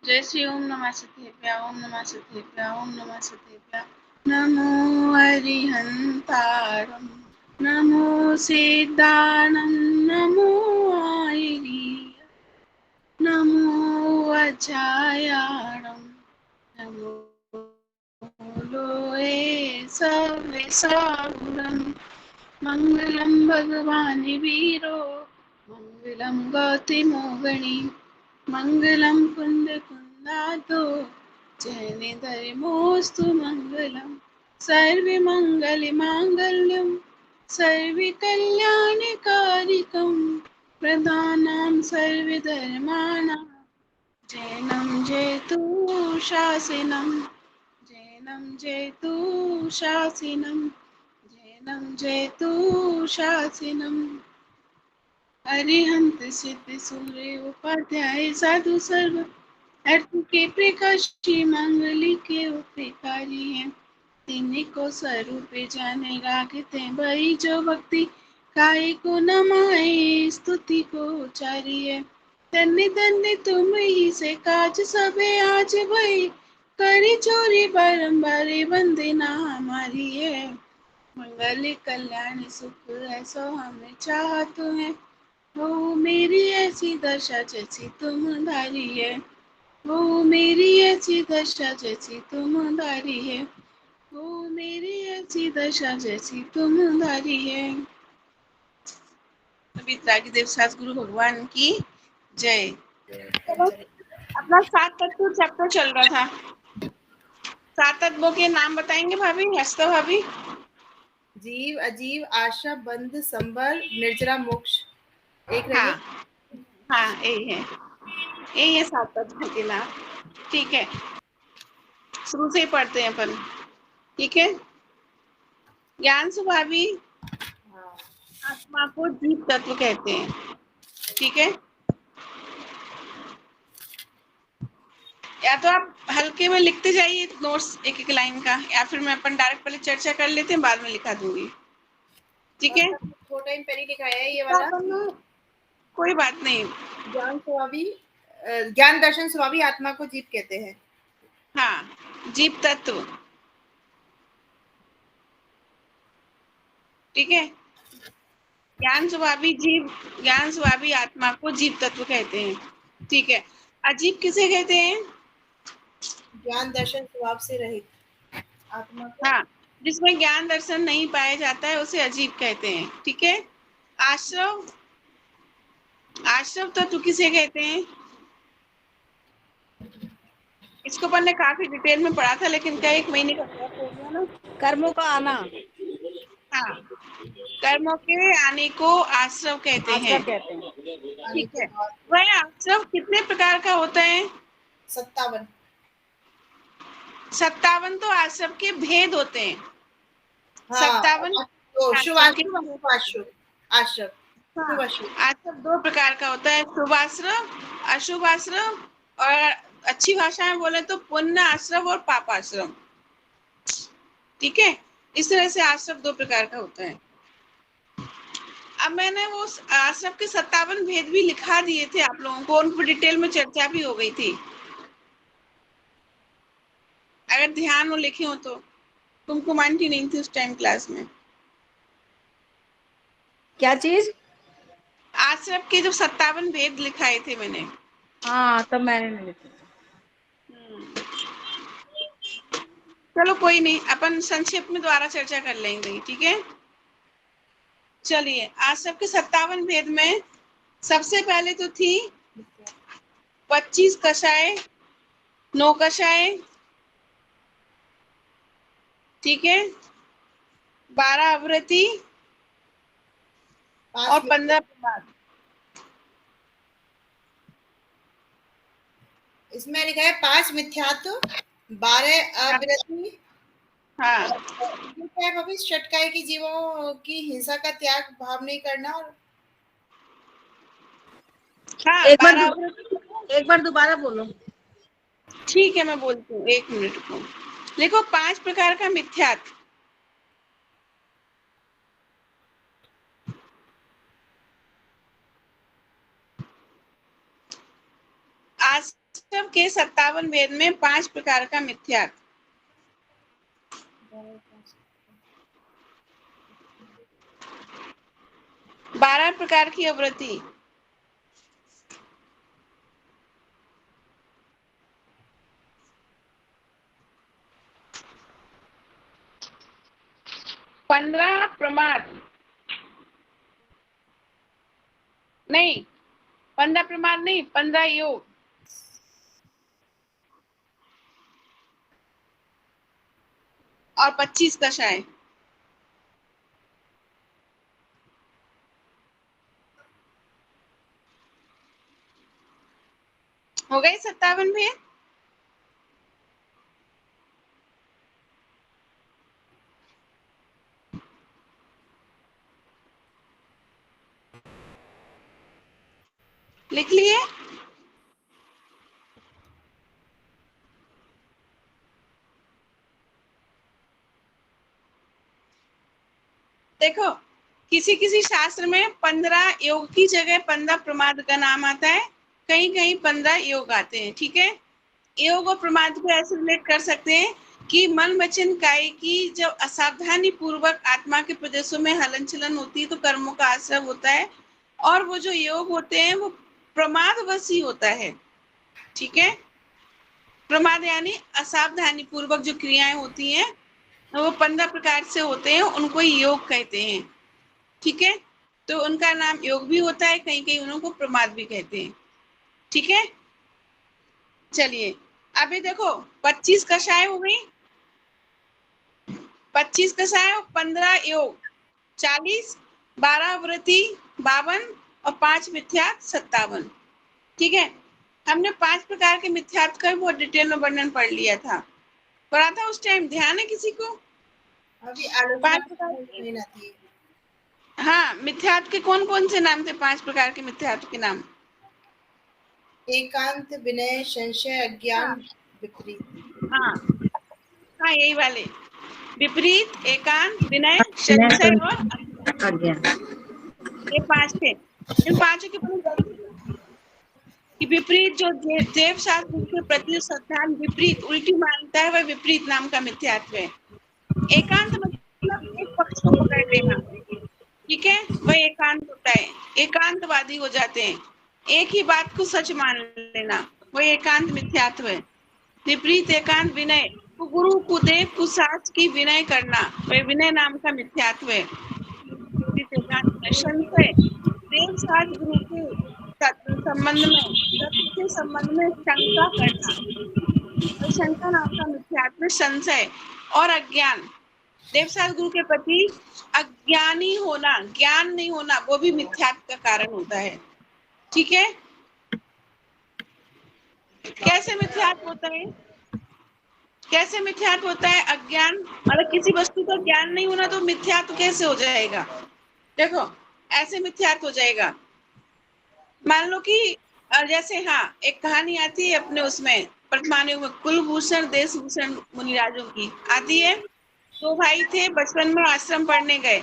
जय श्री ओम नमः सतेभ्य ओम नमः सतेभ्य ओम नमः सतेभ्य। नमो अरिहंतारं नमो सिद्धानं नमो आयरीय नमो अजायाणं नमो लोये सविसागुणं मंगलं भगवान् वीरो मंगलं गौतमोगणी मंगलं कुन्दकुन्दातो जयनिधर्मोऽस्तु मंगलं सर्वे मंगले मांगल्यं सर्वे कल्याणकारिकं प्रदानं सर्वधर्माणां जैनं जयतु शासनं जैनं जयतु शासनं जैनं जयतु शासनम्। अरिहंत सिद्ध सूर्य उपाध्याय साधु सर्व अर्थ के प्रकाशी मंगली के उपकारी हैं। तिन्हीं को स्वरूप जाने रागते बई जो भक्ति काय को नमाए स्तुति को उचारिए। धन्य धन्य तुम ही से काज सबे आज भई करी चोरी बारंबार वंदना हमारी है। मंगल कल्याण सुख ऐसो हमें चाहत है। हो मेरी ऐसी दशा जैसी तुम धारी है। हो मेरी ऐसी दशा जैसी तुम धारी है। हो मेरी ऐसी दशा जैसी तुम धारी है। अभी त्रागी देव सास गुरु भगवान की जय। चलो, अपना सात तत्व चैप्टर चल रहा था। सात तत्वों के नाम बताएंगे भाभी, हंसता भाभी। जीव, अजीव, आशा, बंध, संबर, निर्जरा, मोक्ष। एक रह गया। हाँ यही है सात तत्व के नाम। ठीक है, शुरू से ही पढ़ते हैं अपन। ठीक है, ज्ञान स्वभावी आत्मा को जीव तत्व कहते हैं। ठीक है, या तो आप हल्के में लिखते जाइए नोट्स एक एक लाइन का, या फिर मैं अपन डायरेक्ट पहले चर्चा कर लेते हैं, बाद में लिखा दूंगी। ठीक है, थोड़ा टाइम पहले लिखा है ये वाला। कोई बात नहीं। ज्ञान स्वभावी, ज्ञान दर्शन स्वभावी आत्मा को जीव कहते हैं। हाँ, जीव तत्व। ठीक है, ज्ञान स्वभावी जीव, ज्ञान स्वभावी आत्मा को जीव तत्व कहते हैं। ठीक है, अजीब किसे कहते हैं? ज्ञान दर्शन स्वभाव से रहित आत्मा को। हाँ, जिसमें ज्ञान दर्शन नहीं पाया जाता है उसे अजीब कहते हैं। ठीक है, आश्रव, आश्रव तत्व किसे कहते हैं? इसको अपन ने काफी डिटेल में पढ़ा था, लेकिन क्या 1 महीने का गैप हो गया ना। कर्मों का आना। हाँ, कर्मों के आने को आश्रव कहते हैं। कहते हैं। ठीक है, वह आश्रव कितने प्रकार का होता है? 57। 57 तो आश्रव के भेद होते हैं। हाँ, 57 शुभाश्रव, आश्रव। हाँ, आश्रव 2 प्रकार का होता है, शुभाश्रव, अशुभाश्रव, और अच्छी भाषा में बोले तो पुण्य आश्रव और पाप आश्रव। ठीक है, इस तरह से आश्रव 2 प्रकार का होता है। अब मैंने वो आश्रव के 57 भेद भी लिखा दिए थे आप लोगों को, उन पर डिटेल में चर्चा भी हो गई थी। अगर ध्यान हो लिखे हो तो। तुमको मानती नहीं थी उस टाइम क्लास में। क्या चीज? आश्रव के जो 57 भेद लिखाए थे मैंने। हाँ, तब मैंने नहीं लिखा। चलो कोई नहीं, अपन संक्षेप में दोबारा चर्चा कर लेंगे। ठीक है, चलिए, आश्रव के 57 भेद में सबसे पहले तो थी 25 कषाय, 9 कषाय। ठीक है, 12 आवृत्ति और 15 प्रमाद। इसमें लिखा है 5 मिथ्यात्व, 12 अवृत्ति। हाँ, भाभी षटकाय की जीवों की हिंसा का त्याग, भाव नहीं करना। और हाँ, एक बार दोबारा बोलो। ठीक है, मैं बोलती हूँ, 1 मिनट को लिखो। 5 प्रकार का मिथ्यात्व। आश्रम के 57 वेद में 5 प्रकार का मिथ्यात्व। 12 प्रकार की अवृत्ति। पंद्रह प्रमाद नहीं, 15 प्रमाद नहीं, 15 योग। और 25 कषाय। हो गए 57 में। लिख लिए? देखो, किसी किसी शास्त्र में 15 योग की जगह 15 प्रमाद का नाम आता है, कहीं कहीं 15 योग आते हैं। ठीक है, योग और प्रमाद को ऐसे रिलेट कर सकते हैं कि मन वचन काय की जब असावधानी पूर्वक आत्मा के प्रदेशों में हलन चलन होती है तो कर्मों का आश्रय होता है, और वो जो योग होते हैं वो प्रमादवश ही होता है। ठीक है, प्रमाद यानी असावधानी पूर्वक जो क्रियाएं होती हैं वो 15 प्रकार से होते हैं, उनको योग कहते हैं। ठीक है, तो उनका नाम योग भी होता है, कहीं कहीं उनको प्रमाद भी कहते हैं। ठीक है, चलिए अभी देखो 25 कषाय हो गई, 25 कषाय, 15 योग, 40, 12 व्रति, 52 और 5 मिथ्यात्व, 57। ठीक है, हमने 5 प्रकार के मिथ्यात्व का बहुत डिटेल में वर्णन पढ़ लिया था, पढ़ा था उस टाइम, ध्यान है किसी को? अभी आलोचना नहीं आती है। हाँ, मिथ्यात्व के कौन कौन से नाम थे? 5 प्रकार के मिथ्यात्व के नाम। एकांत, विनय, संशय, अज्ञान, विपरीत। हाँ हाँ, यही वाले, विपरीत, एकांत, विनय, संशय और अज्ञान, ये 5 थे। इन 5 के कि विपरीत जो देव शास्त्र के प्रति श्रद्धा विपरीत उल्टी मानता है, वह विपरीत नाम का मिथ्यात्व है। एकांत मतलब एक पक्ष को पकड़ लेना। ठीक है, वह एकांत होता है, एकांतवादी हो जाते हैं, एक ही बात को सच मान लेना, वह एकांत मिथ्यात्व है। विपरीत एकांत विनय, गुरु कुदेव कुशास्त्र की विनय करना, वह विनय नाम का मिथ्यात्व है। विपरीत एकांत संशय, देव शास्त्र गुरु के संबंध में, सत्य के संबंध में शंका करना, और शंका नाम का मिथ्यात्व संशय। और अज्ञान, देवशास्त्र गुरु के प्रति अज्ञानी होना, ज्ञान नहीं होना, वो भी मिथ्यात्व का कारण होता है। ठीक है, कैसे मिथ्यात्व होता है? कैसे मिथ्यात्व होता है? अज्ञान मतलब किसी वस्तु का ज्ञान नहीं होना, तो मिथ्यात्व कैसे हो जाएगा? देखो, ऐसे मिथ्यात्व हो जाएगा, मान लो कि जैसे, हाँ, एक कहानी आती है अपने उसमें वर्तमान युग में, कुलभूषण देशभूषण मुनिराजों की आती है। 2 भाई थे, बचपन में आश्रम पढ़ने गए,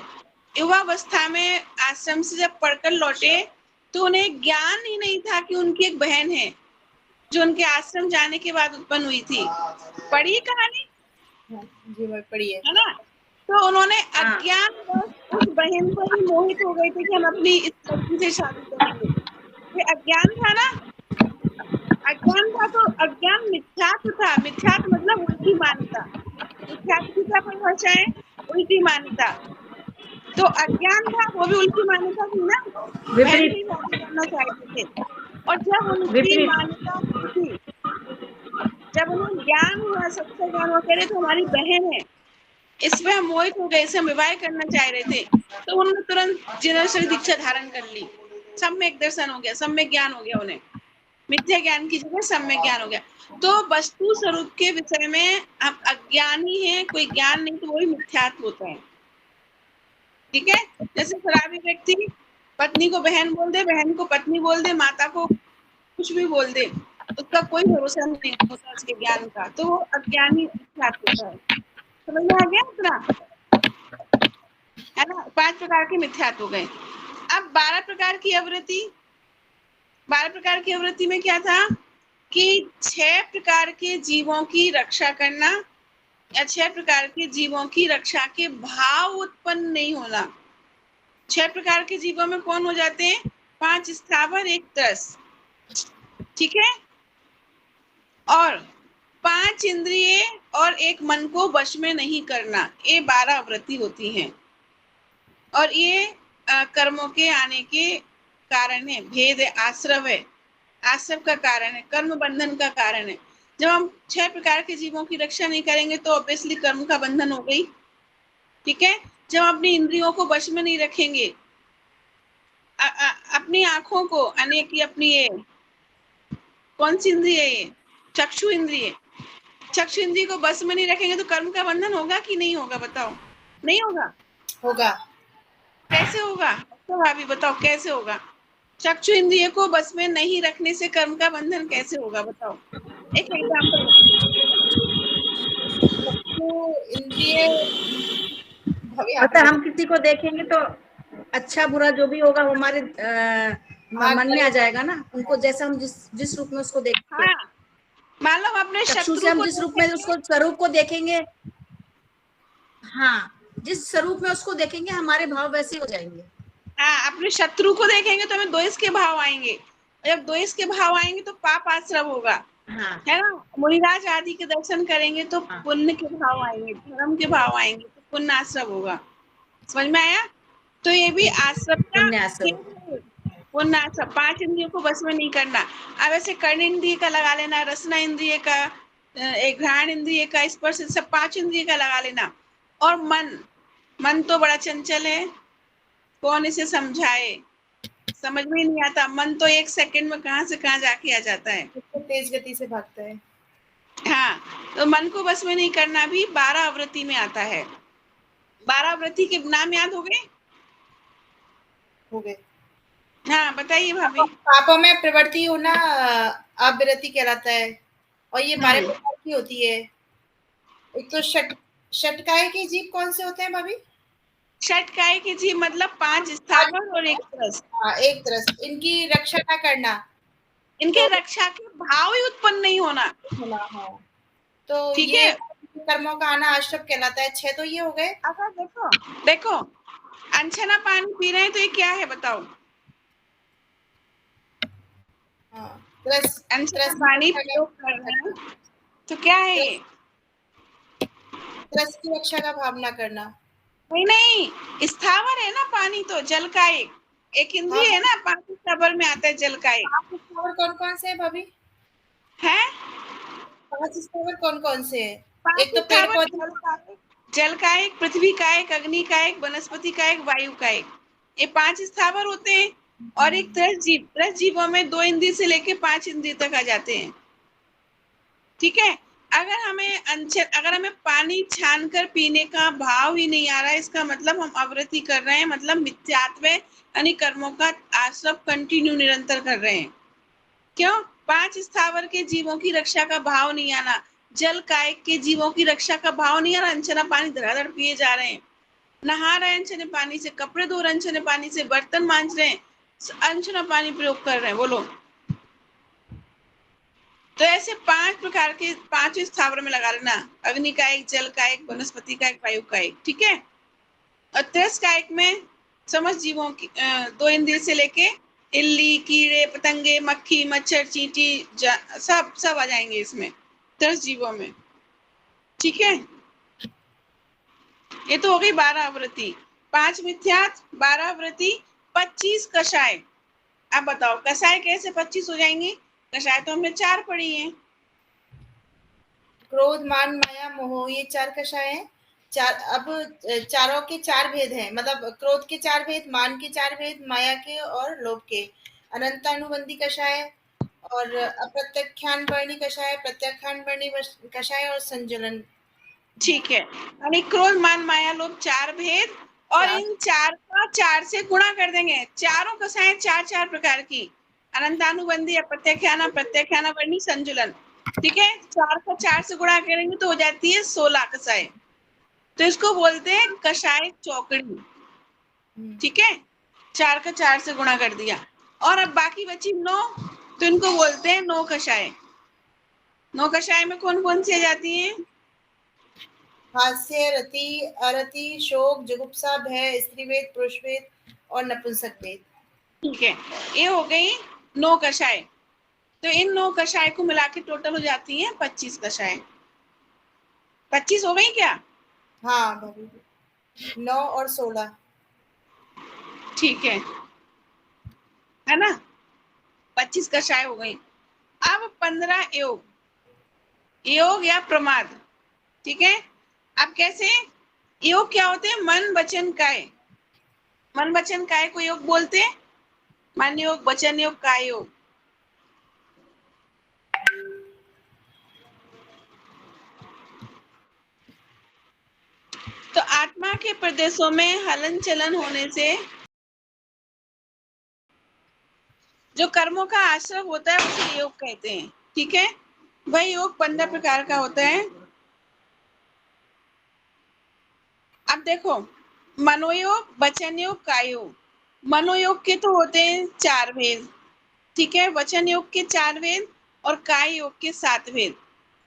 युवावस्था में आश्रम से जब पढ़कर लौटे तो उन्हें ज्ञान ही नहीं था कि उनकी एक बहन है जो उनके आश्रम जाने के बाद उत्पन्न हुई थी। पढ़ी कहानी? जी मैं पढ़ी है ना? तो उन्होंने अज्ञान उस बहन पर ही मोहित हो गए थे कि हम अपनी इस लड़की से शादी करेंगे। ये अज्ञान था ना, अज्ञान था, तो अज्ञान मिथ्यात्व था। मिथ्यात्व मतलब उल्टी मान्यता, मिथ्यात्व की क्या परिभाषा है? उल्टी मान्यता। तो अज्ञान था, वो भी उल्टी मान्यता थी ना, विपरीत करना चाहते थे। और जब उनकी मान्यता थी, जब उन्हें ज्ञान हुआ, सच्चा ज्ञान हुआ, कह रहे तो हमारी बहन है, इसमें हम मोहित हो गए, इसे हम विवाह करना चाह रहे थे, तो उन्होंने तुरंत जिनेश्वरी दीक्षा धारण कर ली, सम्यक दर्शन हो गया, सम्यक ज्ञान हो गया, उन्हें मिथ्या ज्ञान की जगह सम्यक ज्ञान हो गया। तो वस्तु स्वरूप के विषय में आप अज्ञानी हैं, कोई ज्ञान नहीं, तो वही मिथ्यात्व होता है। ठीक है, जैसे शराबी व्यक्ति पत्नी को बहन बोल दे, बहन को पत्नी बोल दे, माता को कुछ भी बोल दे, उसका कोई भरोसा नहीं होता उसके ज्ञान का, तो वो अज्ञानी मिथ्यात्व होता है। समझ में आ गया इतना? है ना? 5 प्रकार के मिथ्यात्व हो गए। अब 12 प्रकार की अवृत्ति। 12 प्रकार की अवृत्ति में क्या था? कि 6 प्रकार के जीवों की रक्षा करना या 6 प्रकार के जीवों की रक्षा के भाव उत्पन्न नहीं होना। 6 प्रकार के जीवों में कौन हो जाते हैं? 5 स्थावर, 1 तरस, ठीक है, और 5 इंद्रिय और 1 मन को वश में नहीं करना, ये 12 वृत्ति होती हैं। और ये कर्मों के आने के कारण है, भेद है, आश्रव है, आश्रव का कारण है, कर्म बंधन का कारण है। जब हम 6 प्रकार के जीवों की रक्षा नहीं करेंगे तो ऑब्वियसली कर्म का बंधन हो गई, ठीक है। जब हम अपनी इंद्रियों को वश में नहीं रखेंगे, अपनी आंखों को, यानी कि अपनी ये कौन सी इंद्रिय है, ये चक्षु इंद्रिय, चक्षु इंद्रिय को बस में नहीं रखेंगे तो कर्म का बंधन होगा कि नहीं होगा? बताओ। नहीं होगा? होगा। कैसे होगा? तो भाभी बताओ कैसे होगा? चक्षु इंद्रिय को बस में नहीं रखने से कर्म का बंधन कैसे होगा? बताओ, एक एग्जाम्पल। इंद्रिय पता है, हम किसी को देखेंगे तो अच्छा बुरा जो भी होगा वो हमारे मन में आ जाएगा ना, उनको जैसा हम जिस रूप में उसको देखेंगे। हाँ, मान लो अपने चक्षु से शत्रु हम को जिस रूप में उसको स्वरूप को देखेंगे, हाँ, जिस स्वरूप में उसको देखेंगे हमारे भाव वैसे हो जाएंगे। हाँ, अपने शत्रु को देखेंगे तो हमें द्वेष के भाव आएंगे, जब द्वेष के भाव आएंगे तो पाप आश्रव होगा, हाँ, है ना। मुनिराज आदि के दर्शन करेंगे तो हाँ, पुण्य के भाव आएंगे, धर्म के भाव आएंगे तो पुण्य आश्रव होगा। समझ में आया? तो ये भी आश्रव का पुण्य आश्रव। पुण्य आश्रव। 5 इंद्रियों को बस में नहीं करना। अब ऐसे कर्ण इंद्रिय का लगा लेना, रसना इंद्रिय का, एक घ्राण इंद्रिय का, स्पर्श, सब 5 इंद्रिय का लगा लेना। और मन तो बड़ा चंचल है, कौन इसे समझाए, समझ में ही नहीं आता। मन तो 1 सेकंड में कहाँ से कहाँ जाके आ जाता है, तेज गति से भागता है। हाँ, तो मन को बस में नहीं करना भी 12 आवृत्ति में आता है। 12 आवृत्ति के नाम याद हो गए? हो गए। हाँ, बताइए भाभी। पापों में प्रवृत्ति होना अविरति कहलाता है, और ये 12 प्रकार की होती है। एक तो षटकाय के जीव कौन से होते हैं भाभी? षटकाय के जीव मतलब 5 स्थावर और 1 तरस। हाँ, 1 तरस। इनकी रक्षा ना करना, इनके रक्षा के भाव ही उत्पन्न नहीं होना। हाँ, तो ठीक ये है, कर्मों का आना आश्रव कहलाता है। 6 तो ये हो गए। अगर देखो अनछना पानी पी रहे हैं तो ये क्या है बताओ? अनछना पानी प्रयोग कर रहे हैं तो क्या है ये? तरस की रक्षा का भावना करना। नहीं, स्थावर है ना पानी, तो जल का एक इंद्रिय है ना, 5 स्थावर में आता है जल का एक। 5 स्थावर कौन कौन से है भाभी? है 5 स्थावर कौन कौन से है? 5 एक तो पेड़ स्थावर, पौधे, जल का एक, पृथ्वी का एक, अग्नि का एक, वनस्पति का एक, वायु का एक, ये 5 स्थावर होते हैं। और एक तरस जीवों में 2 इंद्रिय से लेके 5 इंद्रिय तक आ जाते हैं, ठीक है। अगर हमें पानी छान कर पीने का भाव ही नहीं आ रहा है, इसका मतलब हम अवृत्ति कर रहे हैं, मतलब मिथ्यात्व यानी कर्मों का आश्रव कंटिन्यू निरंतर कर रहे हैं। क्यों? 5 स्थावर के जीवों की रक्षा का भाव नहीं आना, जल कायक के जीवों की रक्षा का भाव नहीं आ रहा, अनछना पानी धड़ाधड़ पिए जा रहे हैं, नहा रहे हैं अनछने पानी से, कपड़े धो रहे हैं अनछने पानी से, बर्तन मांज रहे हैं, अनछना पानी प्रयोग कर रहे हैं। बोलो, तो ऐसे 5 प्रकार के 5 स्थावर में लगा लेना, अग्नि का एक, जल का एक, वनस्पति का एक, वायु का एक, ठीक है। और तेज कायक में समस्त जीवों की 2 इंद्रिय से लेके इल्ली, कीड़े, पतंगे, मक्खी, मच्छर, चींटी, सब आ जाएंगे इसमें 10 जीवों में, ठीक है। ये तो हो गई 12 आवृत्ति, 5 मिथ्यात्व, 12 आवृत्ति, 25 कषाय। अब बताओ कषाय कैसे 25 हो जाएंगे? कषाय तो हमने 4 पढ़ी है, क्रोध, मान, माया, मोह, ये 4 कषाय हैं। अब चारों के 4 भेद हैं, मतलब क्रोध के 4 भेद, मान के 4 भेद, माया के और लोभ के। अनंतानुबंधी कषाय और अप्रत्यक्षान वर्णी कषाय, प्रत्यक्षान वर्णी कषाय और संजलन। ठीक है। यानी क्रोध, मान, माया, लोभ 4 भेद, और इन 4 का 4 से गुणा कर देंगे। चारों कषाय 4 प्रकार की, अनंतानुबंधी, अप्रत्यख्याना, प्रत्यख्याना, वर्णी, संजुलन, ठीक है। 4 का 4 से गुणा करेंगे तो हो जाती है 16 कषाय, तो इसको बोलते हैं कषाय चौकड़ी, ठीक है। 4 का 4 से गुणा कर दिया, और अब बाकी बची 9, तो इनको बोलते हैं 9 कषाय। नौ कषाय में कौन कौन सी आ जाती हैं? हास्य, रति, अरति, शोक, जुगुप्सा, भय, स्त्रीवेद, पुरुषवेद और नपुंसक वेद। ठीक है, ये हो गई 9 कषाय। तो इन 9 कषाय को मिला के टोटल हो जाती है 25 कषाय। 25 हो गई क्या? हाँ भाभी, 9 और 16। ठीक है ना, 25 कषाय हो गई। अब 15 योग, योग या प्रमाद। ठीक है, अब कैसे? योग क्या होते हैं? मन वचन काय। मन वचन काय को योग बोलते हैं। मन योग, वचन योग, काय योग। तो आत्मा के प्रदेशों में हलन चलन होने से जो कर्मों का आश्रय होता है उसे योग कहते हैं। ठीक है, वह योग 15 प्रकार का होता है। अब देखो, मनोयोग, वचन योग, काय योग। मनोयोग के तो होते हैं 4 भेद। ठीक है, वचन योग के 4 भेद और काय योग के 7 भेद।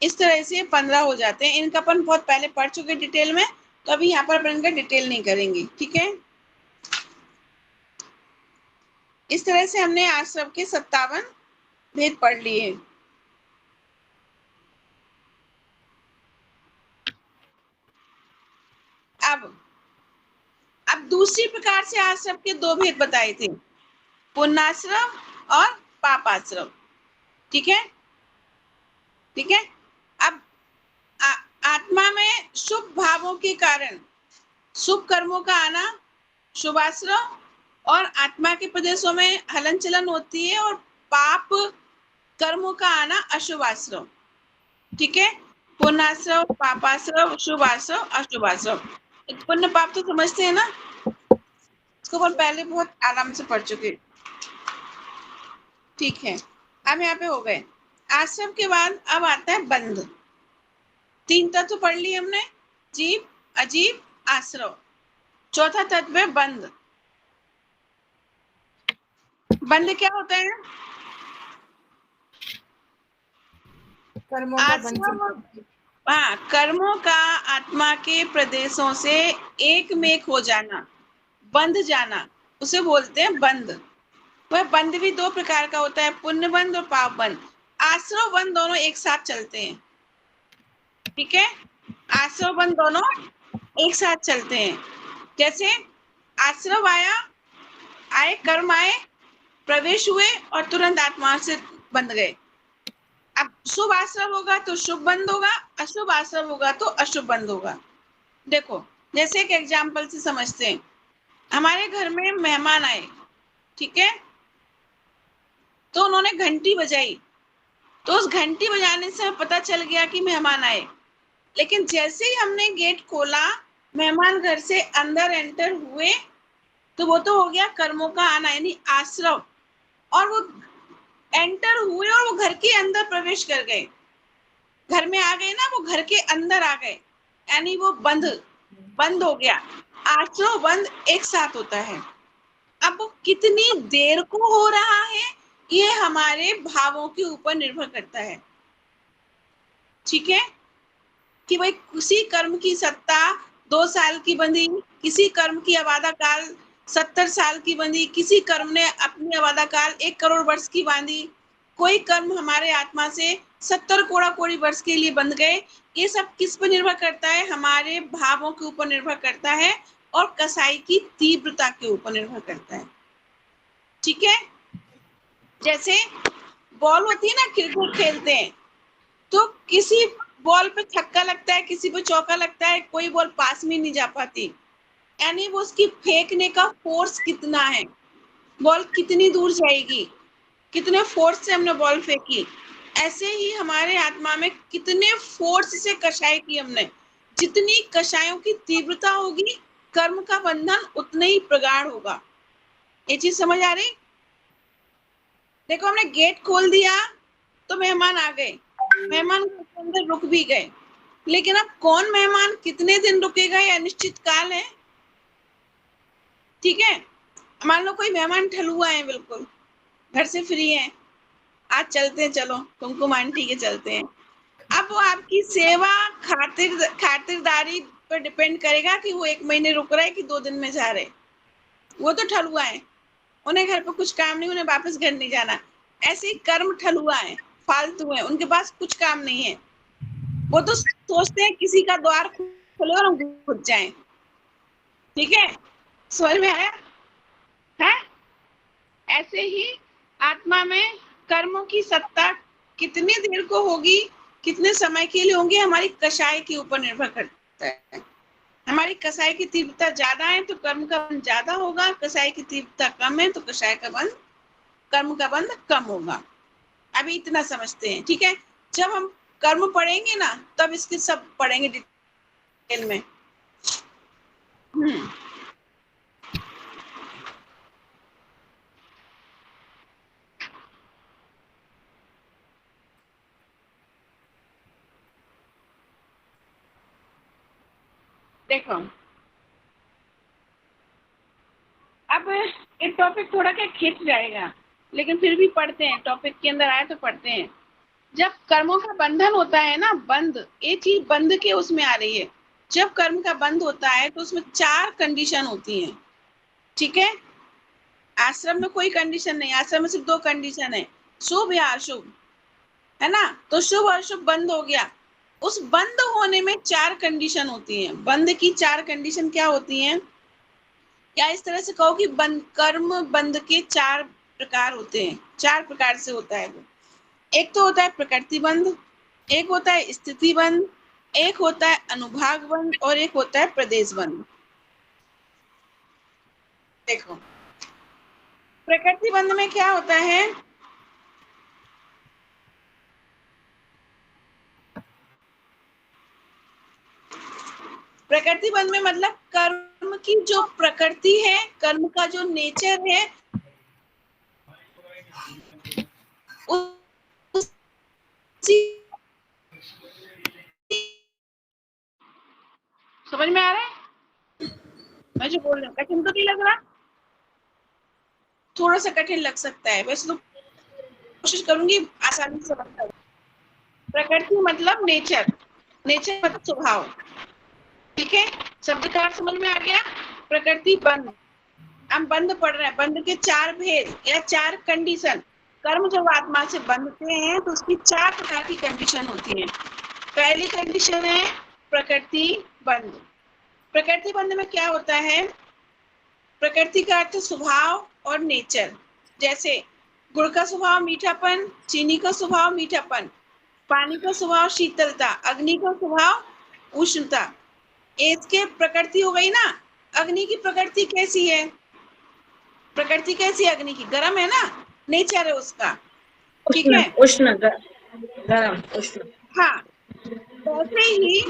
इस तरह से 15 हो जाते हैं। इनका अपन बहुत पहले पढ़ चुके डिटेल में, तो अभी यहाँ पर अपन इनका डिटेल नहीं करेंगे। ठीक है, इस तरह से हमने आज सबके 57 भेद पढ़ लिए। अब दूसरी प्रकार से आज सबके 2 भेद बताए थे, पुण्याश्रम और पापाश्रम। ठीक है, ठीक है। अब आत्मा में शुभ भावों के कारण शुभ कर्मों का आना शुभाश्रम, और आत्मा के प्रदेशों में हलन चलन होती है, और पाप कर्मों का आना अशुभाश्रम। ठीक है, पुण्याश्रम, पापाश्रम, शुभाश्रम, अशुभाश्रम। पुण्य पाप तो समझते हैं ना, इसको अपन पहले बहुत आराम से पढ़ चुके। ठीक है, अब यहाँ पे हो गए आश्रम के बाद अब आता है बंध। 3 तत्व पढ़ लिए हमने, जीव, अजीव, आश्रव। चौथा तत्व है बंध। बंध क्या होता है? कर्मों का आश्रम, हाँ, कर्मों का आत्मा के प्रदेशों से एक में एक हो जाना, बंध जाना, उसे बोलते हैं बंध। वह बंध भी 2 प्रकार का होता है, पुण्य बंध और पाप बंध। आश्रव बंध दोनों एक साथ चलते हैं। ठीक है, आश्रव बंध दोनों एक साथ चलते हैं। जैसे आश्रव आए, कर्म आए, प्रवेश हुए और तुरंत आत्मा से बंध गए। अब शुभ आश्रव होगा तो शुभ बंध होगा, अशुभ आश्रव होगा तो अशुभ बंध होगा। देखो, जैसे एक एग्जाम्पल से समझते हैं। हमारे घर में मेहमान आए, ठीक है, तो उन्होंने घंटी बजाई, तो उस घंटी बजाने से पता चल गया कि मेहमान आए। लेकिन जैसे ही हमने गेट खोला, मेहमान घर से अंदर एंटर हुए, तो वो तो हो गया कर्मों का आना, यानी आश्रव, और वो एंटर हुए और वो घर के अंदर प्रवेश कर गए, घर में आ गए ना, वो घर के अंदर आ गए, यानी वो बंद हो गया। आश्रव बंद एक साथ होता है। अब वो कितनी देर को हो रहा है, ये हमारे भावों के ऊपर निर्भर करता है। ठीक है, कि भाई किसी कर्म की सत्ता 2 साल की बंधी, किसी कर्म की अवादा काल 70 साल की बंधी, किसी कर्म ने अपनी अवादा काल 1 करोड़ वर्ष की बांधी, कोई कर्म हमारे आत्मा से 70 कोड़ी वर्ष के लिए बंध गए। ये सब किस पर निर्भर करता है? हमारे भावों के ऊपर निर्भर करता है, और कसाई की तीव्रता के ऊपर निर्भर करता है। ठीक है, जैसे बॉल होती है ना, क्रिकेट खेलते हैं, तो किसी बॉल पे छक्का लगता है, किसी पे चौका लगता है, कोई बॉल पास में नहीं जा पाती, यानी वो उसकी फेंकने का फोर्स कितना है, बॉल कितनी दूर जाएगी, कितने फोर्स से हमने बॉल फेंकी। ऐसे ही हमारे आत्मा में कितने फोर्स से कषाय की हमने, जितनी कषायों की तीव्रता होगी, कर्म का बंधन उतना ही प्रगाढ़ होगा। ये चीज समझ आ रही? देखो, हमने गेट खोल दिया तो मेहमान आ गए, मेहमान अंदर रुक भी गए, लेकिन अब कौन मेहमान कितने दिन रुकेगा ये अनिश्चित काल है। ठीक है, मान लो कोई मेहमान ठलुआ है, बिल्कुल घर से फ्री है, आज चलते हैं, चलो कुमकुम आंटी के चलते हैं, अब वो आपकी सेवा खातिरदारी पर डिपेंड करेगा कि वो 1 महीने रुक रहे कि 2 दिन में जा रहे। वो तो ठलुआ है, उन्हें घर पे कुछ काम नहीं, उन्हें वापस घर नहीं जाना। ऐसे ही कर्म ठलुआ है, फालतू है, उनके पास कुछ काम नहीं है। वो तो सोचते हैं किसी का द्वार खुले और हम घुस जाएं। ठीक है, समझ में आया है? ऐसे ही आत्मा में कर्मों की सत्ता कितनी देर को होगी, कितने समय के लिए होंगे, हमारी कषाय के ऊपर निर्भर करता है। हमारी कषाय की तीव्रता ज्यादा है तो कर्म का बंध ज्यादा होगा, कषाय की तीव्रता कम है तो कषाय का बंध, कर्म का बंध कम होगा। अभी इतना समझते हैं, ठीक है? जब हम कर्म पढ़ेंगे ना तब इसके सब पढ़ेंगे डिटेल में। देखो, अब ये टॉपिक थोड़ा क्या खिंच जाएगा, लेकिन फिर भी पढ़ते हैं, टॉपिक के अंदर आए तो पढ़ते हैं। जब कर्मों का बंधन होता है ना, बंध, ये चीज बंध के उसमें आ रही है। जब कर्म का बंध होता है तो उसमें 4 कंडीशन होती हैं। ठीक है, आश्रम में कोई कंडीशन नहीं, आश्रम में सिर्फ 2 कंडीशन है, शुभ या अशुभ, है ना? तो शुभ और अशुभ बंद हो गया। उस बंद होने में 4 कंडीशन होती हैं। बंद की 4 कंडीशन क्या होती हैं? या इस तरह से कहो कि बंद, कर्म बंद के 4 प्रकार होते हैं, 4 प्रकार से होता है वो। एक तो होता है प्रकृति बंध, एक होता है स्थिति बंध, एक होता है अनुभाग बंध और एक होता है प्रदेश बंध। देखो, प्रकृति बंध में क्या होता है? प्रकृति बंध में मतलब कर्म की जो प्रकृति है, कर्म का जो नेचर है, समझ में आ रहा है मैं जो बोल रही हूँ? कठिन तो नहीं लग रहा? थोड़ा सा कठिन लग सकता है, वैसे तो कोशिश करूंगी आसानी से समझ। प्रकृति मतलब नेचर, नेचर मतलब स्वभाव। ठीक है, शब्द का अर्थ समझ में आ गया? प्रकृति बंध, हम बंध पढ़ रहे हैं, बंध के 4 भेद या 4 कंडीशन। कर्म जब आत्मा से बंधते हैं तो उसकी 4 प्रकार की कंडीशन होती है। पहली कंडीशन है प्रकृति बंध। प्रकृति बंध में क्या होता है? प्रकृति का अर्थ स्वभाव और नेचर। जैसे गुड़ का स्वभाव मीठापन, चीनी का स्वभाव मीठापन, पानी का स्वभाव शीतलता, अग्नि का स्वभाव उष्णता। इसके प्रकृति हो गई ना। अग्नि की प्रकृति कैसी है? प्रकृति कैसी है अग्नि की? गर्म है ना, नेचर है उसका। ठीक है, उष्ण, गर्म, उष्ण। हाँ, वैसे ही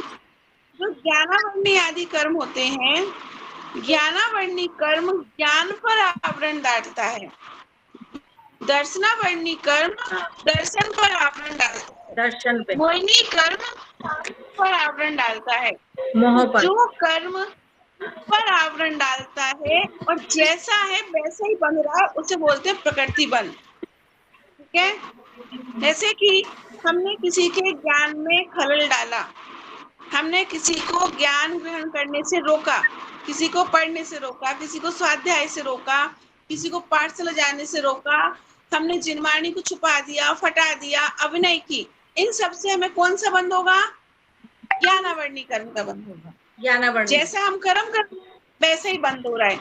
जो ज्ञानावर्णी आदि कर्म होते हैं, ज्ञानावर्णी कर्म ज्ञान पर आवरण डालता है, दर्शनावर्णी कर्म दर्शन पर आवरण डालता है, दर्शन पे, मोहिनी कर्म पर आवरण डालता है। मोह पर। जो कर्म पर आवरण डालता है और जैसा है वैसा ही बन रहा है, उसे बोलते हैं प्रकृति बंध। ठीक है, जैसे कि हमने किसी के ज्ञान में खलल डाला, हमने किसी को ज्ञान ग्रहण करने से रोका, किसी को पढ़ने से रोका, किसी को स्वाध्याय से रोका, किसी को पाठशाला जाने से रोका, हमने जिनवाणी को छुपा दिया, फटा दिया, अभिनय की, इन सब से हमें कौन सा बंध होगा? ज्ञानावर्णी कर्म का बंध होगा। ज्ञानावर्णी, जैसा हम कर्म कर वैसे ही बंद हो रहा है।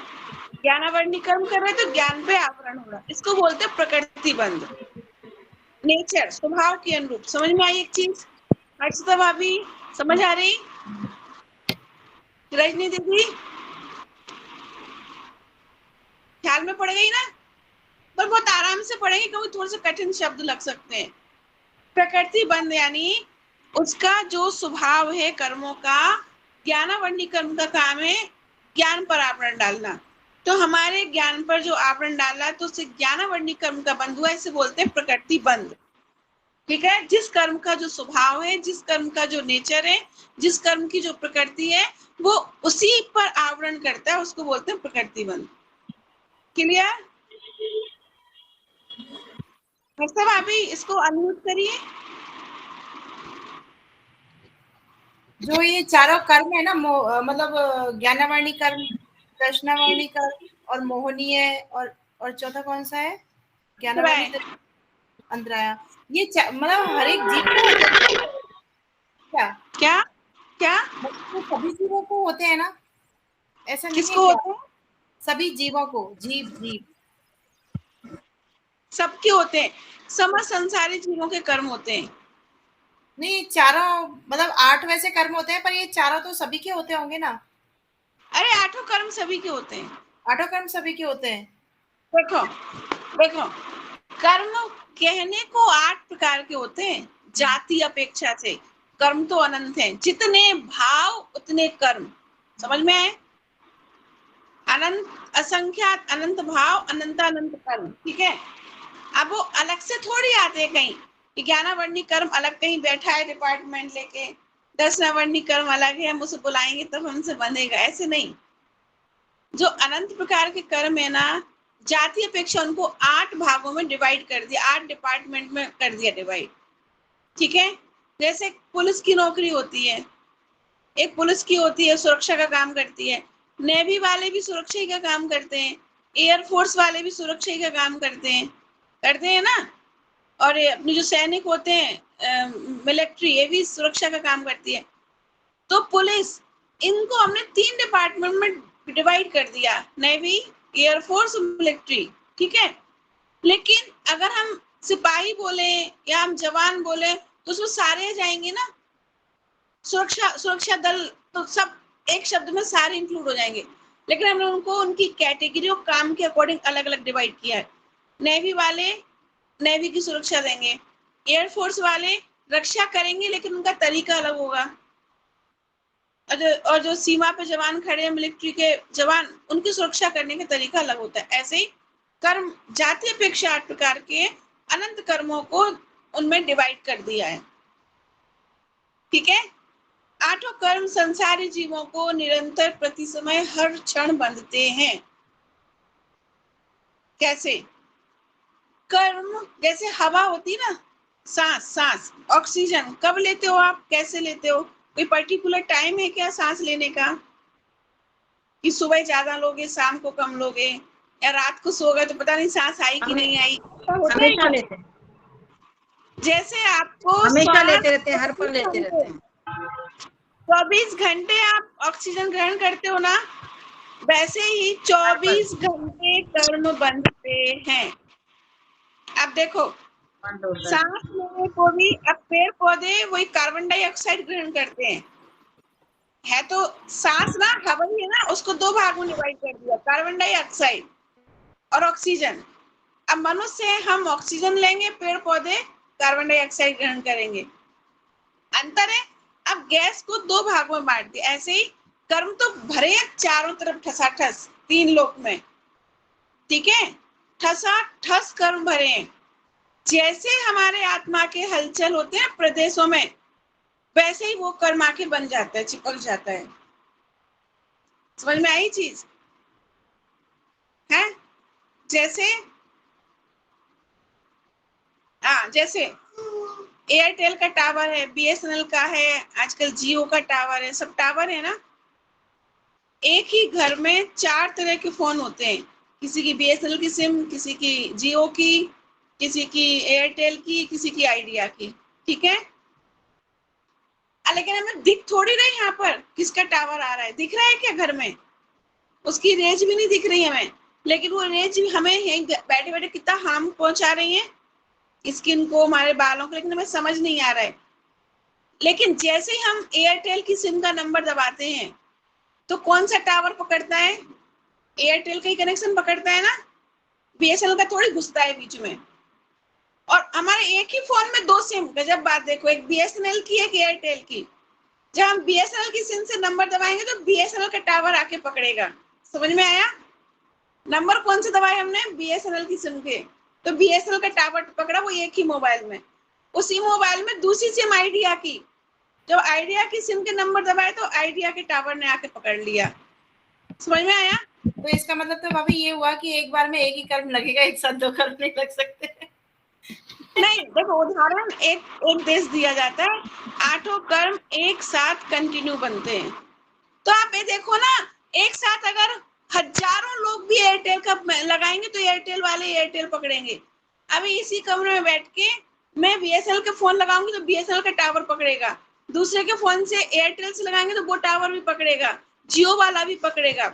ज्ञानावर्णी कर्म कर रहे तो ज्ञान पे आवरण हो रहा है, इसको बोलते हैं प्रकृति बंध। नेचर, स्वभाव के अनुरूप। समझ में आई एक चीज? हर्षिता भाभी समझ आ रही? रजनी दीदी ख्याल में पड़ गई ना? पर बहुत आराम से पढ़ेंगे क्योंकि थोड़े से कठिन शब्द लग सकते हैं। प्रकृति बंध यानी उसका जो स्वभाव है कर्मों का, ज्ञानावर्णी कर्म का काम है ज्ञान पर आवरण डालना। तो हमारे ज्ञान पर जो आवरण डाला तो उससे ज्ञानावर्णी कर्म का बंध हुआ, इसे बोलते हैं प्रकृति बंध। ठीक है, जिस कर्म का जो स्वभाव है, जिस कर्म का जो नेचर है, जिस कर्म की जो प्रकृति है, वो उसी पर आवरण करता है, उसको बोलते हैं प्रकृति बंध। क्लियर? हर्षा भाभी इसको अनम्यूट करिए। जो ये चारों कर्म है ना, मतलब ज्ञानावर्णी कर्म, कृष्णावर्णी कर्म और मोहनीय, और चौथा कौन सा है? ज्ञानावर्णी, अंतराया। ये मतलब हर एक जीव को होते हैं क्या? क्या क्या मतलब सभी जीवों को होते हैं ना, ऐसा नहीं है किसको क्या? होते हैं? सभी जीवों को, जीव जीव सबके होते हैं, समस्त संसारी जीवों के कर्म होते हैं। नहीं, चारों मतलब 8 वैसे कर्म होते हैं, पर ये चारों तो सभी के होते होंगे ना? अरे 8 कर्म सभी के होते हैं। 8 कर्म सभी के होते हैं। देखो देखो, कर्म कहने को 8 प्रकार के होते हैं, जाति अपेक्षा से। कर्म तो अनंत है, जितने भाव उतने कर्म, समझ में आए? अनंत असंख्यात अनंत भाव, अनंत अनंत कर्म, ठीक है। अब वो अलग से थोड़ी आते हैं कहीं कि 11 वर्णी कर्म अलग कहीं बैठा है डिपार्टमेंट लेके, 10 वर्णी कर्म अलग है, हम उसे बुलाएंगे तब हमसे बनेगा, ऐसे नहीं। जो अनंत प्रकार के कर्म है ना, जाति अपेक्षा उनको 8 भागों में डिवाइड कर दिया, 8 डिपार्टमेंट में कर दिया डिवाइड, ठीक है। जैसे पुलिस की नौकरी होती है, एक पुलिस की होती है, सुरक्षा का काम करती है। नेवी वाले भी सुरक्षा ही का काम करते हैं, एयरफोर्स वाले भी सुरक्षा ही का काम करते हैं ना। और अपने जो सैनिक होते हैं, मिलिट्री, ये भी सुरक्षा का काम करती है। तो पुलिस, इनको हमने 3 डिपार्टमेंट में डिवाइड कर दिया, नेवी, एयरफोर्स, मिलिट्री, ठीक है। लेकिन अगर हम सिपाही बोले या हम जवान बोले तो उसमें सारे जाएंगे ना, सुरक्षा दल, तो सब एक शब्द में सारे इंक्लूड हो जाएंगे। लेकिन हमने उनको उनकी कैटेगरी और काम के अकॉर्डिंग अलग अलग डिवाइड किया है। नेवी वाले नेवी की सुरक्षा देंगे, एयरफोर्स वाले रक्षा करेंगे लेकिन उनका तरीका अलग होगा, और जो सीमा पे जवान खड़े हैं, मिलिट्री के जवान, उनकी सुरक्षा करने का तरीका अलग होता है। ऐसे ही कर्म जाति अपेक्षा 8 प्रकार के अनंत कर्मों को उनमें डिवाइड कर दिया है, ठीक है। 8 कर्म संसारी जीवों को निरंतर प्रति समय हर क्षण बंधते हैं। कैसे? कर्म जैसे हवा होती ना, सांस ऑक्सीजन कब लेते हो आप, कैसे लेते हो? कोई पर्टिकुलर टाइम है क्या सांस लेने का, कि सुबह ज्यादा लोगे शाम को कम लोगे, या रात को सो गए तो पता नहीं सांस आई कि नहीं आई, ऐसा होता है हमेशा क्या? लेते हैं, जैसे आपको हमेशा लेते सांस रहते हैं, हर पल लेते रहते हैं। 24 घंटे आप ऑक्सीजन ग्रहण करते हो ना, वैसे ही 24 घंटे कर्म बंधते हैं। अब देखो, बंद होता है। सांस लेने को भी अब पेड़ पौधे वही कार्बन डाइऑक्साइड ग्रहण करते हैं, है तो सांस ना हवा ही है ना, उसको 2 भागों में डिवाइड कर दिया, कार्बन डाइऑक्साइड और ऑक्सीजन। अब मनुष्य है, हम ऑक्सीजन लेंगे, पेड़ पौधे कार्बन डाइऑक्साइड ग्रहण करेंगे, अंतर है। अब गैस को 2 भागों में बांट दिया। ऐसे ही कर्म तो भरे चारों तरफ ठसाठस 3 लोक में, ठीक है, ठसाठस कर्म भरे हैं। जैसे हमारे आत्मा के हलचल होते हैं प्रदेशों में, वैसे ही वो कर्म आके बन जाता है, चिपक जाता है। समझ में आई चीज है? जैसे जैसे एयरटेल का टावर है, बीएसएनएल का है, आजकल जियो का टावर है, सब टावर है ना। एक ही घर में 4 तरह के फोन होते हैं, किसी की बीएसएनएल की सिम, किसी की जियो की, किसी की एयरटेल की, किसी की आइडिया की, ठीक है। लेकिन हमें दिख थोड़ी रही यहाँ पर किसका टावर आ रहा है, दिख रहा है क्या घर में? उसकी रेंज भी नहीं दिख रही हमें, लेकिन वो रेंज हमें यहीं बैठे बैठे कितना हार्म पहुंचा रही है स्किन को, हमारे बालों को, लेकिन हमें समझ नहीं आ रहा है। लेकिन जैसे ही हम एयरटेल की सिम का नंबर दबाते हैं तो कौन सा टावर पकड़ता है? एयरटेल का ही कनेक्शन पकड़ता है ना, बीएसएनएल का थोड़ी घुसता है बीच में। और हमारे एक ही फोन में 2 सिम, गजब बात देखो, एक बीएसएनएल की, एक एयरटेल की। जब हम बीएसएनएल की सिम से नंबर दबाएंगे तो बीएसएनएल का टावर आके पकड़ेगा। समझ में आया? नंबर कौन से दबाए हमने? बीएसएनएल की सिम के, तो बीएसएनएल का टावर पकड़ा वो एक ही मोबाइल में। उसी मोबाइल में दूसरी सिम आइडिया की, जब आइडिया की सिम के नंबर दबाए तो आइडिया के टावर ने आके पकड़ लिया। समझ में आया? तो इसका मतलब तो भाभी ये हुआ कि एक बार में एक ही कर्म लगेगा, एक साथ 2 कर्म नहीं लग सकते। नहीं देखो, उदाहरण एक एक देश दिया जाता है, 8 कर्म एक साथ कंटिन्यू बनते हैं। तो आप ये देखो ना, एक साथ अगर हजारों लोग भी एयरटेल का लगाएंगे तो एयरटेल वाले एयरटेल पकड़ेंगे। अभी इसी कमरे में बैठ के मैं बीएसएनएल के फोन लगाऊंगी तो बीएसएनएल का टावर पकड़ेगा, दूसरे के फोन से एयरटेल से लगाएंगे तो वो टावर भी पकड़ेगा, जियो वाला भी पकड़ेगा।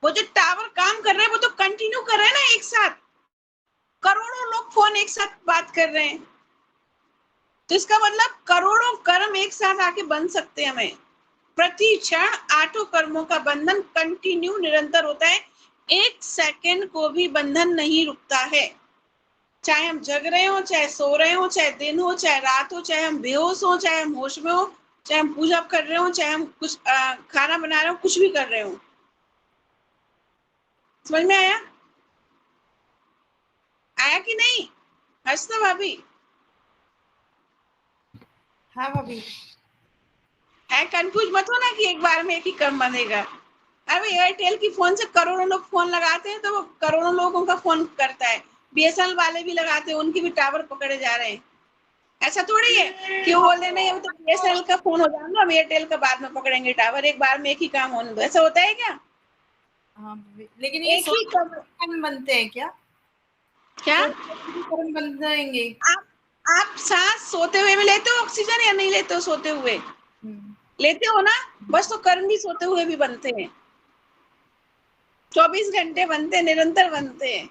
वो जो टावर काम कर रहे हैं वो तो कंटिन्यू कर रहे हैं ना एक साथ, करोड़ों लोग फोन एक साथ बात कर रहे हैं। तो इसका मतलब करोड़ों कर्म एक साथ आके बन सकते हैं हमें। प्रति क्षण 8 कर्मों का बंधन कंटिन्यू निरंतर होता है, एक सेकंड को भी बंधन नहीं रुकता है। चाहे हम जग रहे हो, चाहे सो रहे हो, चाहे दिन हो, चाहे रात हो, चाहे हम बेहोश हो, चाहे हम होश में हो, चाहे हम पूजा कर रहे हो, चाहे हम कुछ खाना बना रहे हो, कुछ भी कर रहे हो। समझ में आया? आया कि नहीं हर्षिता भाभी? हाँ भाभी। है कंफ्यूज मत हो ना कि एक बार में एक ही कर्म बनेगा। अरे एयरटेल की फोन से करोड़ों लोग फोन लगाते हैं तो वो करोड़ों लोगों का फोन करता है, बीएसएनएल वाले भी लगाते हैं, उनकी भी टावर पकड़े जा रहे हैं। ऐसा थोड़ी है कि वो बोल रहे नहीं अभी तो बीएसएनएल का फोन हो जाएगा, अब एयरटेल का बाद में पकड़ेंगे टावर, एक बार में एक ही काम होने दो। ऐसा होता है क्या? हाँ भाभी, लेकिन ये एक ही कर्म बनते हैं क्या? क्या कर्म बन जाएंगे? आप सांस सोते हुए भी लेते हो ऑक्सीजन या नहीं लेते हो? सोते हुए लेते हो ना, बस तो कर्म भी सोते हुए भी बनते हैं, 24 घंटे बनते हैं, निरंतर बनते हैं।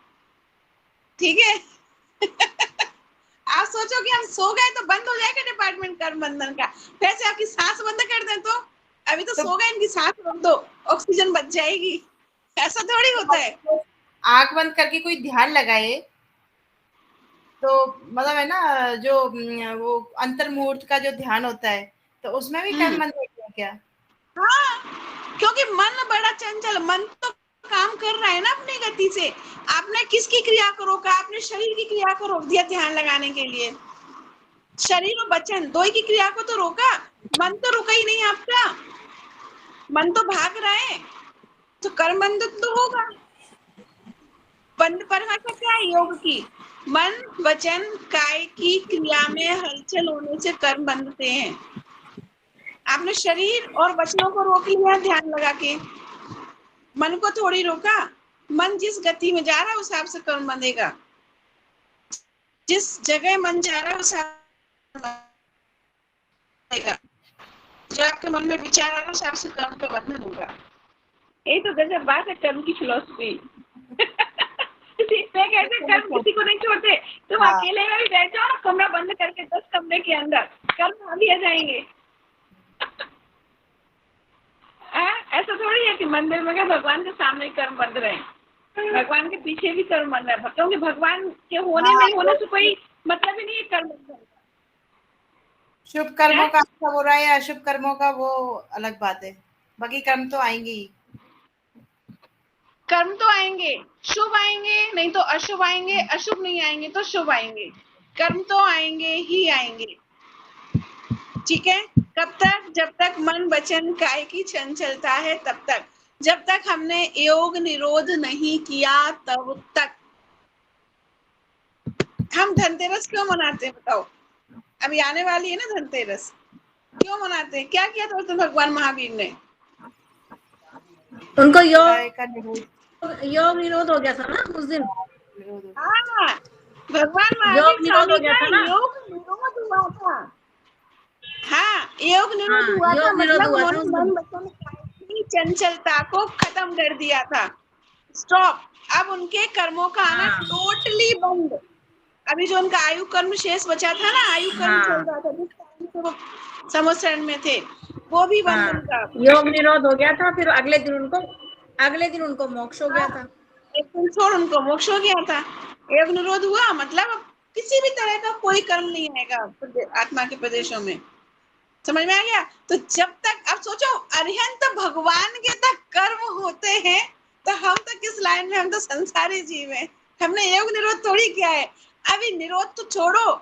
ठीक है? आप सोचो कि हम सो गए तो बंद हो जाएगा डिपार्टमेंट कर्म बंधन का, वैसे आपकी सांस बंद कर दें तो अभी तो सो गए, इनकी सांस रोक दो, ऑक्सीजन बच जाएगी। ऐसा थोड़ी होता है। आंख बंद करके कोई ध्यान लगाए तो मतलब है ना, जो वो अंतर मुहूर्त का जो ध्यान होता है तो उसमें भी कर्म बंद होते हैं क्या? हाँ, क्योंकि मन बड़ा चंचल, मन तो काम कर रहा है ना अपनी गति से। आपने किसकी क्रिया को रोका? आपने शरीर की क्रिया को रोक दिया ध्यान लगाने के लिए। शरीर और वचन दो ही की क्रिया को तो रोका, मन तो रुका ही नहीं आपका, मन तो भाग रहा है, तो कर्म बंध तो होगा। बंद परिभाषा क्या है योग की? मन वचन काय की क्रिया में हलचल होने से कर्म बंधते हैं। आपने शरीर और वचनों को रोक लिया ध्यान लगा के, मन को थोड़ी रोका। मन जिस गति में जा रहा है उस हिसाब से कर्म बंधेगा, जिस जगह मन जा रहा है उस जो आपके मन में विचार आ रहा है उस हिसाब से कर्म का बंधन होगा। यही तो गजब बात है कर्म की फिलॉसफी। कहते कर्म किसी को नहीं छोड़ते, तुम अकेले में भी बैठ जाओ ना, कमरा बंद करके 10 कमरे के अंदर, कर्म भी आ जाएंगे। ऐसा थोड़ी है कि मंदिर में भगवान के सामने कर्म बंध रहे हैं, भगवान के पीछे भी कर्म बंध रहा है, क्योंकि भगवान के होने नहीं होने से कोई मतलब ही नहीं है कर्म बंधन का। शुभ कर्मों का अच्छा हो रहा है या अशुभ कर्मों का, वो अलग बात है, बाकी कर्म तो आएंगे ही। कर्म तो आएंगे, शुभ आएंगे नहीं तो अशुभ आएंगे, अशुभ नहीं आएंगे तो शुभ आएंगे, कर्म तो आएंगे ही आएंगे। ठीक है? कब तक? जब तक मन वचन काय की चंचलता है तब तक, जब तक हमने योग निरोध नहीं किया तब तक। हम धनतेरस क्यों मनाते हैं बताओ? अभी आने वाली है ना धनतेरस, क्यों मनाते हैं? क्या किया था उस दिन भगवान महावीर ने? उनको योग निरोध हो गया था ना उस दिन। हाँ, भगवान योग महावीर निरोध हो स्वामी गया का था ना। योग निरोध हुआ था। हाँ, योग निरोध हाँ, हुआ था, योग निरोध मतलब हुआ था उस मन दिन। वचन की चंचलता को खत्म कर दिया था, स्टॉप। अब उनके कर्मों का आना टोटली बंद। अभी जो उनका आयु कर्म शेष बचा था ना, आयु कर्म चल रहा था जिस टाइम से वो समुद्र में थे, वो भी बंद उनका। योग निरोध हो गया था, फिर अगले दिन उनको मोक्ष हो गया था। एक दिन छोड़ उनको मोक्ष हो गया था। योग निरोध हुआ मतलब किसी भी तरह का कोई कर्म नहीं आएगा आत्मा के प्रदेशों में। समझ में आ गया? तो जब तक, अब सोचो अरिहंत भगवान के तक कर्म होते हैं तो हम तो किस लाइन में, हम तो संसारी जीव हैं, हमने योग निरोध थोड़ी किया है। अभी निरोध तो छोड़ो,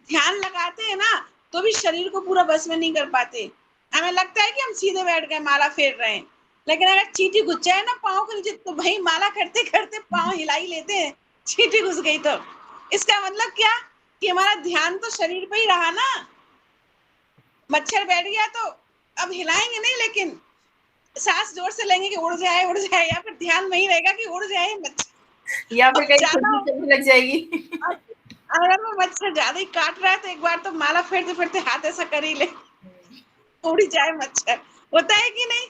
ध्यान लगाते हैं ना तो भी शरीर को पूरा बस में नहीं कर पाते। हमें लगता है कि हम सीधे बैठ गए माला फेर रहे हैं, लेकिन अगर चींटी घुस जाए ना पाँव के नीचे तो भाई माला करते करते पाँव हिला ही लेते हैं, चींटी घुस गई तो। इसका मतलब क्या? कि हमारा ध्यान तो शरीर पे ही रहा ना। मच्छर बैठ गया तो अब हिलाएंगे नहीं, लेकिन सांस जोर से लेंगे कि उड़ जाए उड़ जाए, या फिर ध्यान वही रहेगा कि उड़ जाए मच्छर, या फिर कहीं ज्यादा खुजली चलने लग जाएगी। अगर वो मच्छर ज्यादा ही काट रहा है तो एक बार तो माला फेरते फेरते हाथ ऐसा कर ही ले, उड़ जाए मच्छर, होता है कि नहीं।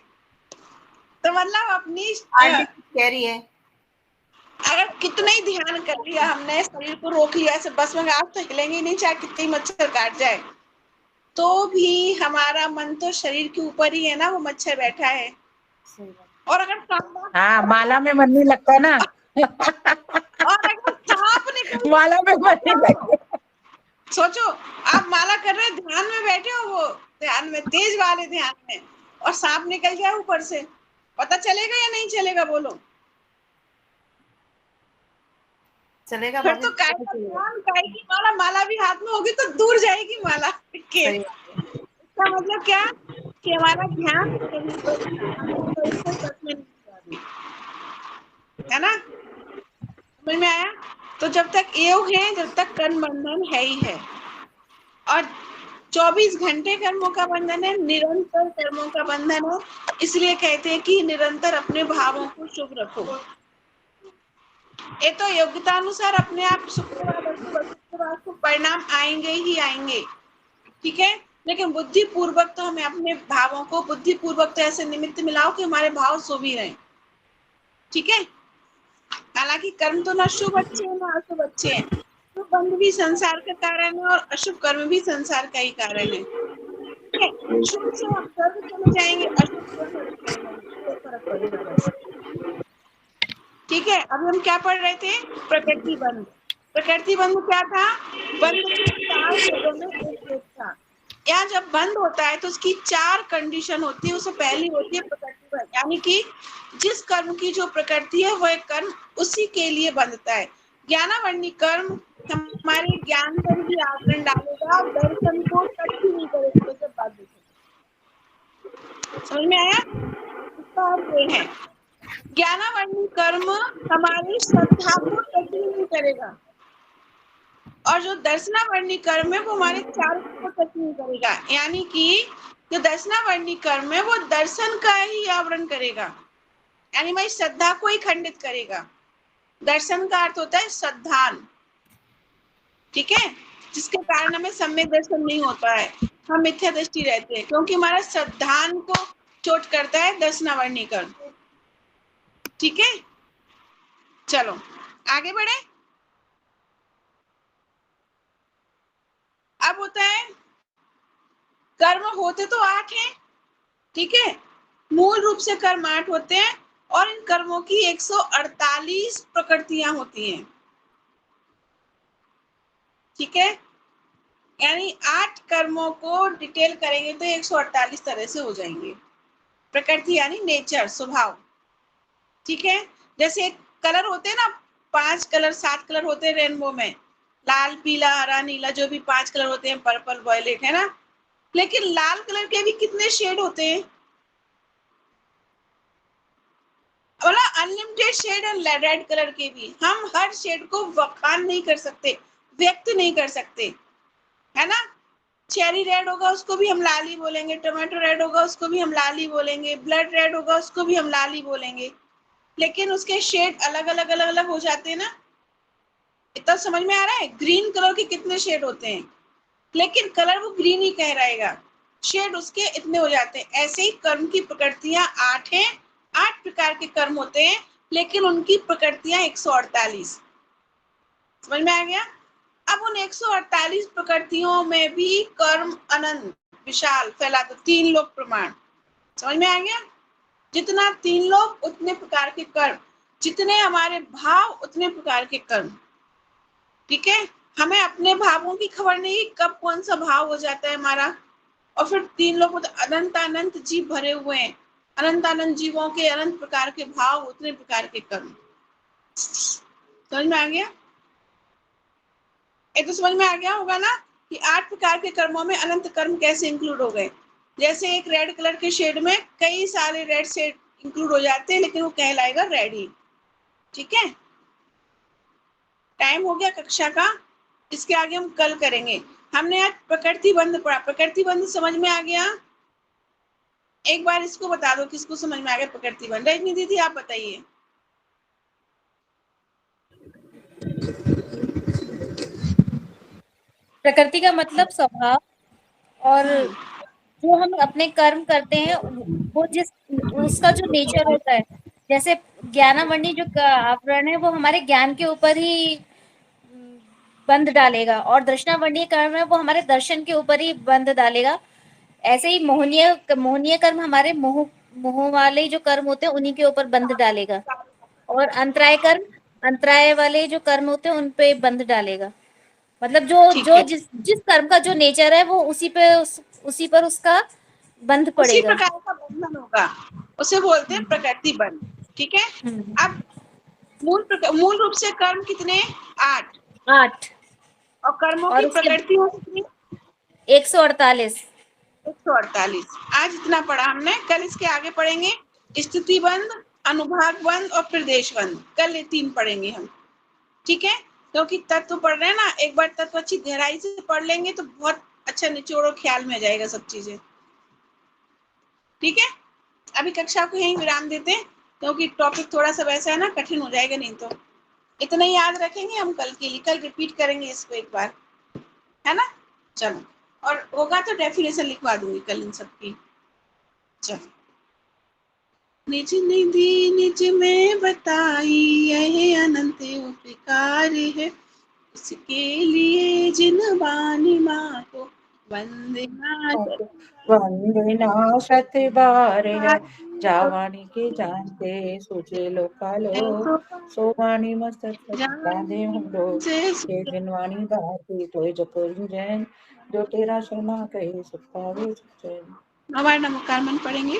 तो मतलब अपनी आंटी कह रही है अगर कितना ही ध्यान कर लिया हमने, शरीर को रोक लिया ऐसे बस में, आप तो हिलेंगे ही नहीं चाहे कितने ही मच्छर काट जाए, तो भी हमारा मन तो शरीर के ऊपर ही है ना, वो मच्छर बैठा है। और अगर हाँ, माला में मन नहीं लगता ना। और अगर सांप निकल माला में मन नहीं लगता। सोचो, आप माला कर रहे ध्यान में बैठे हो, वो ध्यान में, तेज वाले ध्यान में, और सांप निकल जाए ऊपर से, पता चलेगा या नहीं चलेगा बोलो। चलेगा फिर भाभी, तो काय का ध्यान, काय की माला, माला भी हाथ में होगी तो दूर जाएगी माला के। सही इसका मतलब क्या कि हमारा ध्यान शरीर पर ही रहा, हम इधर उधर बस में नहीं जा रहे, है ना। समझ में आया। तो जब तक योग है, जब तक कर्म बंधन है ही है, और 24 घंटे कर्मों का बंधन है, निरंतर कर्मों का बंधन है। इसलिए कहते हैं कि निरंतर अपने भावों को शुभ रखो। ये तो योग्यता अनुसार अपने आप शुक्रवार बृहस्पतिवार को परिणाम आएंगे ही आएंगे, ठीक है। लेकिन बुद्धि पूर्वक तो हमें अपने भावों को बुद्धि पूर्वक तो ऐसे निमित्त मिलाओ कि हमारे भाव शुभ ही रहे, ठीक है। हालांकि कर्म तो न शुभ अच्छे हैं न अशुभ अच्छे हैं, तो बंध भी संसार का कारण है और अशुभ कर्म भी संसार का ही कारण है, ठीक है। शुभ से आप स्वर्ग चले जाएंगे, अशुभ से नरक चले जाएंगे, कोई फर्क पड़ेगा बस, ठीक है। अभी हम क्या पढ़ रहे थे, प्रकृति बंध। प्रकृति बंध क्या था, बंध के 4 भेदों में एक भेद था। यहाँ जब बंद होता है तो उसकी 4 कंडीशन होती है। उससे पहली होती है प्रकृति बंध, यानी कि जिस कर्म की जो प्रकृति है वह कर्म उसी के लिए बंधता है। ज्ञानावरणी कर्म हमारे ज्ञान पर भी आवरण डालेगा, दर्शन को टच ही नहीं करेगा। जब बात देखें समझ में आया, इसका अर्थ ये है, ज्ञानावरणी कर्म हमारी श्रद्धा को टच ही नहीं करेगा, और जो दर्शनावरणी कर्म है वो हमारे 4 को टच नहीं करेगा। यानी कि जो दर्शनावरणी कर्म है वो दर्शन का ही आवरण करेगा, यानी हमारी श्रद्धा को ही खंडित करेगा। दर्शन का अर्थ होता है श्रद्धान, ठीक है, जिसके कारण हमें सम्यक दर्शन नहीं होता है, हम मिथ्या दृष्टि रहते हैं, क्योंकि हमारा श्रद्धान को चोट करता है दर्शनावरणी कर्म, ठीक है। चलो आगे बढ़े। अब होता है कर्म होते तो 8 हैं, ठीक है, मूल रूप से कर्म 8 होते हैं, और इन कर्मों की 148 प्रकृतियां होती हैं, ठीक है। यानी 8 कर्मों को डिटेल करेंगे तो 148 तरह से हो जाएंगे। प्रकृति यानी नेचर, स्वभाव, ठीक है। जैसे कलर होते हैं ना, 5 कलर 7 कलर होते हैं रेनबो में, लाल पीला हरा नीला, जो भी 5 कलर होते हैं, पर्पल वायलेट, है ना। लेकिन लाल कलर के भी कितने शेड होते हैं, मतलब अनलिमिटेड शेड है रेड कलर के भी। हम हर शेड को बखान नहीं कर सकते, व्यक्त नहीं कर सकते, है ना। चेरी रेड होगा उसको भी हम लाल ही बोलेंगे, टोमेटो रेड होगा उसको भी हम लाल ही बोलेंगे, ब्लड रेड होगा उसको भी हम लाल ही बोलेंगे, लेकिन उसके शेड अलग अलग अलग अलग हो जाते हैं ना। इतना समझ में आ रहा है, ग्रीन कलर के कितने शेड होते हैं, लेकिन कलर वो ग्रीन ही कह रहेगा, शेड उसके इतने हो जाते हैं। ऐसे ही कर्म की प्रकृतियां 8 हैं, 8 प्रकार के कर्म होते हैं, लेकिन उनकी प्रकृतियां 148। समझ में आ गया। अब उन 148 प्रकृतियों में भी कर्म अनंत विशाल फैला, तो 3 लोक प्रमाण, समझ में आ गया। जितना 3 लोक उतने प्रकार के कर्म, जितने हमारे भाव उतने प्रकार के कर्म, ठीक है। हमें अपने भावों की खबर नहीं कब कौन सा भाव हो जाता है हमारा, और फिर 3 लोग तो अनंत अनंत जीव भरे हुए हैं, अनंत अनंत जीवों के अनंत प्रकार के भाव उतने प्रकार के कर्म। समझ में आ गया, ये तो समझ में आ गया होगा ना कि 8 प्रकार के कर्मों में अनंत कर्म कैसे इंक्लूड हो गए। जैसे एक रेड कलर के शेड में कई सारे रेड शेड इंक्लूड हो जाते हैं, लेकिन वो कहलाएगा रेड ही, ठीक है। टाइम हो गया कक्षा का। इसके आगे हम कल करेंगे। हमने आज प्रकृति बंध पढ़ा, प्रकृति बंध समझ में आ गया? एक बार इसको बता दो किसको समझ में आ गया प्रकृति बंध। रजनी दीदी आप बताइए। प्रकृति का मतलब स्वभाव, और जो हम अपने कर्म करते हैं वो जिस उसका जो नेचर होता है, जैसे ज्ञानावरणी जो आवरण है वो हमारे ज्ञान के ऊपर ही बंध डालेगा, और दर्शनावरणीय कर्म है वो हमारे दर्शन के ऊपर ही बंध डालेगा। ऐसे ही मोहनीय कर्म हमारे मोह वाले जो कर्म होते हैं उन्हीं के ऊपर बंध डालेगा, और अंतराय वाले जो कर्म होते हैं उन पे बंध डालेगा। मतलब जो जिस कर्म का जो नेचर है वो उसी पर उसका बंध उसी पड़ेगा। प्रकार का बंधन होगा, उसे बोलते हैं प्रकृति बंध। ठीक है। अब मूल रूप से कर्म कितने? 8। और कर्मों की प्रकृति हो कितनी? 148। आज इतना पढ़ा हमने। कल इसके आगे पढ़ेंगे स्थिति बंध, अनुभाग बंध और प्रदेश बंध। कल ये 3 पढ़ेंगे हम। ठीक है। क्योंकि तत्व पढ़ रहे हैं ना, एक बार तत्व अच्छी गहराई से पढ़ लेंगे तो बहुत अच्छा निचोड़ और ख्याल में जाएगा सब चीजें। ठीक है। अभी कक्षा को यहीं विराम देते हैं, क्योंकि टॉपिक थोड़ा सा वैसा है ना, कठिन हो जाएगा। नहीं तो इतना याद रखेंगे हम कल के लिए। कल रिपीट करेंगे इसको एक बार, है ना। चलो, और होगा तो डेफिनेशन लिखवा दूंगी कल इन सबकी। चलो। निज निधि निज में बताई यह अनंत उपकार है, उसके लिए जिन वाणी माँ को वंदना वंदना शत बार है, जावानी के जानते सोचे लोकालो, सोवानी मस्तक बांधे हम लोग के जिनवानी बाती तो जपुर जैन, जो तेरा शर्मा कहे सुख पावे सुख चैन। हमारा नमस्कार मन पढ़ेंगे।